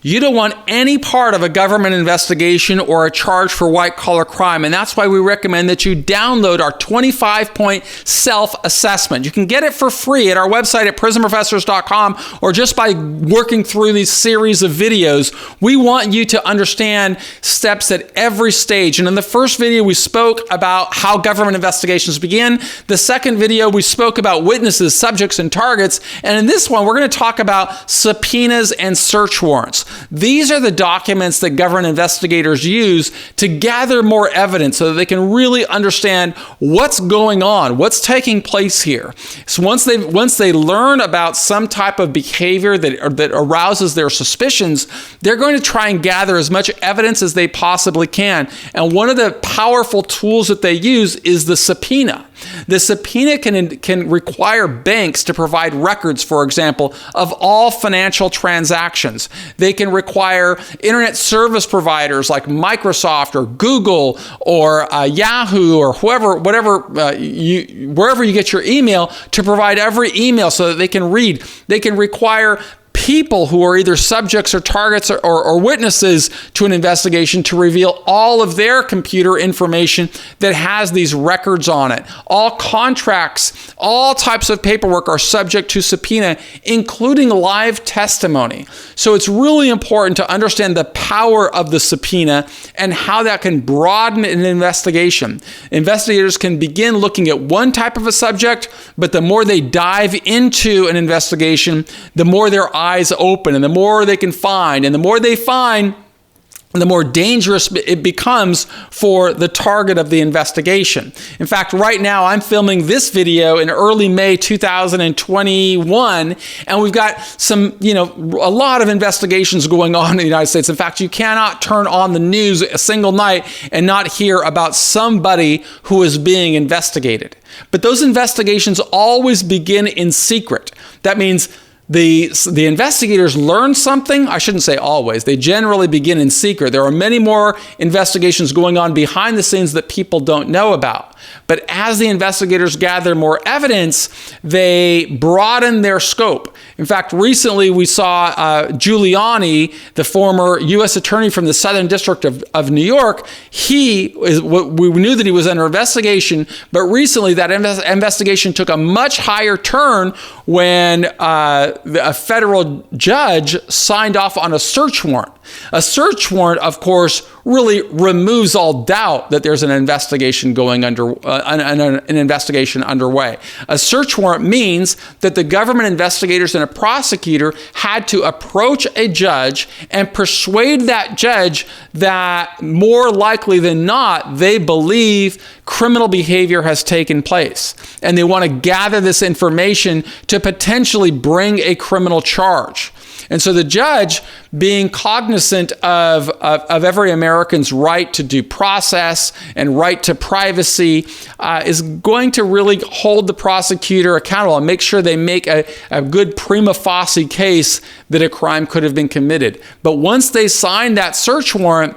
You don't want any part of a government investigation or a charge for white-collar crime, and that's why we recommend that you download our 25-point self-assessment. You can get it for free at our website at prisonprofessors.com or just by working through these series of videos. We want you to understand steps at every stage. And in the first video, we spoke about how government investigations begin. The second video, we spoke about witnesses, subjects, and targets. And in this one, we're going to talk about subpoenas and search warrants. These are the documents that government investigators use to gather more evidence so that they can really understand what's going on, what's taking place here. So once they learn about some type of behavior that arouses their suspicions, they're going to try and gather as much evidence as they possibly can. And one of the powerful tools that they use is the subpoena. The subpoena can require banks to provide records, for example, of all financial transactions. They can require internet service providers like Microsoft or Google or Yahoo or wherever you get your email to provide every email so that they can read. They can require people who are either subjects or targets or witnesses to an investigation to reveal all of their computer information that has these records on it. All contracts, all types of paperwork are subject to subpoena, including live testimony. So it's really important to understand the power of the subpoena and how that can broaden an investigation. Investigators can begin looking at one type of a subject, but the more they dive into an investigation, the more their eyes open and the more they can find, and the more they find, the more dangerous it becomes for the target of the investigation. In fact, right now I'm filming this video in early May 2021, and we've got a lot of investigations going on in the United States. In fact, you cannot turn on the news a single night and not hear about somebody who is being investigated. But those investigations always begin in secret. That means the investigators learn something. I shouldn't say always. They generally begin in secret. There are many more investigations going on behind the scenes that people don't know about. But as the investigators gather more evidence, they broaden their scope. In fact, recently we saw Giuliani, the former U.S. attorney from the Southern District of New York. We knew that he was under investigation, but recently that investigation took a much higher turn when a federal judge signed off on a search warrant. A search warrant, of course, really removes all doubt that there's an investigation underway. A search warrant means that the government investigators and a prosecutor had to approach a judge and persuade that judge that more likely than not, they believe criminal behavior has taken place. And they want to gather this information to potentially bring a criminal charge. And so the judge, being cognizant of every American's right to due process and right to privacy, is going to really hold the prosecutor accountable and make sure they make a good prima facie case that a crime could have been committed. But once they sign that search warrant,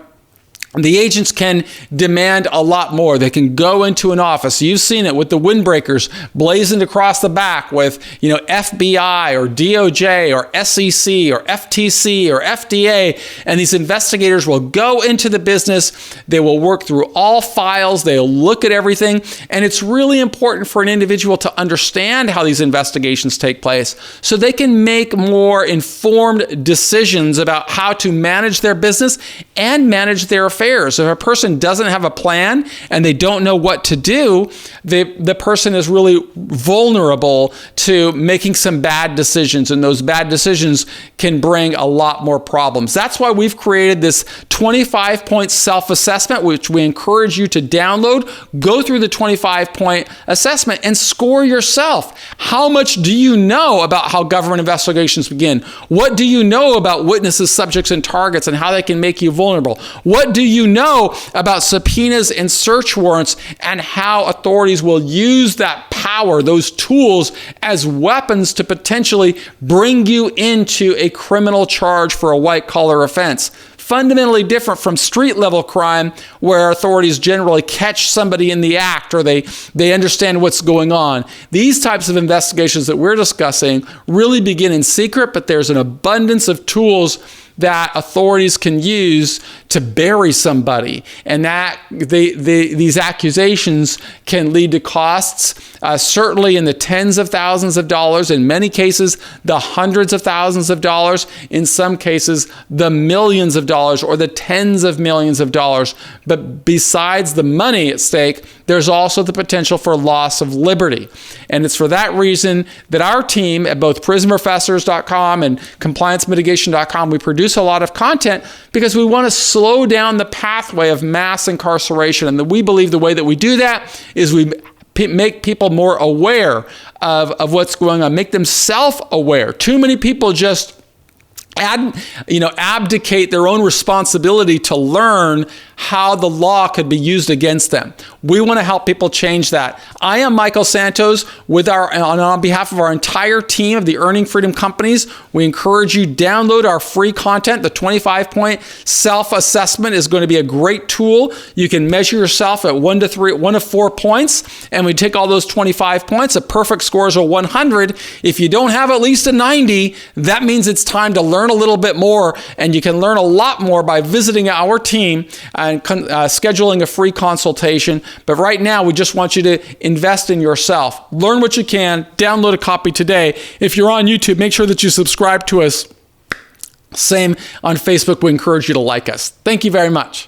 the agents can demand a lot more. They can go into an office. You've seen it with the windbreakers blazoned across the back with, FBI or DOJ or SEC or FTC or FDA. And these investigators will go into the business. They will work through all files. They'll look at everything. And it's really important for an individual to understand how these investigations take place so they can make more informed decisions about how to manage their business and manage their affairs. If a person doesn't have a plan and they don't know what to do, the person is really vulnerable to making some bad decisions, and those bad decisions can bring a lot more problems. That's why we've created this 25-point self-assessment, which we encourage you to download. Go through the 25-point assessment and score yourself. How much do you know about how government investigations begin? What do you know about witnesses, subjects, and targets and how they can make you vulnerable? What do you know about subpoenas and search warrants and how authorities will use that power, those tools, as weapons to potentially bring you into a criminal charge for a white-collar offense? Fundamentally different from street-level crime, where authorities generally catch somebody in the act or they understand what's going on. These types of investigations that we're discussing really begin in secret, but there's an abundance of tools that authorities can use to bury somebody, and that these accusations can lead to costs, certainly in the tens of thousands of dollars, in many cases the hundreds of thousands of dollars, in some cases the millions of dollars or the tens of millions of dollars. But besides the money at stake, there's also the potential for loss of liberty. And it's for that reason that our team at both prisonprofessors.com and compliancemitigation.com, we produce a lot of content because we want to slow down the pathway of mass incarceration. And we believe the way that we do that is we make people more aware of what's going on, make them self-aware. Too many people just abdicate their own responsibility to learn how the law could be used against them. We want to help people change that. I am Michael Santos on behalf of our entire team of the Earning Freedom Companies. We encourage you, download our free content. The 25-point self-assessment is going to be a great tool. You can measure yourself at 1 to 4 points, and we take all those 25 points. A perfect score is a 100. If you don't have at least a 90, that means it's time to learn a little bit more, and you can learn a lot more by visiting our team and scheduling a free consultation. But right now, we just want you to invest in yourself. Learn what you can. Download a copy today. If you're on YouTube, make sure that you subscribe to us. Same on Facebook. We encourage you to like us. Thank you very much.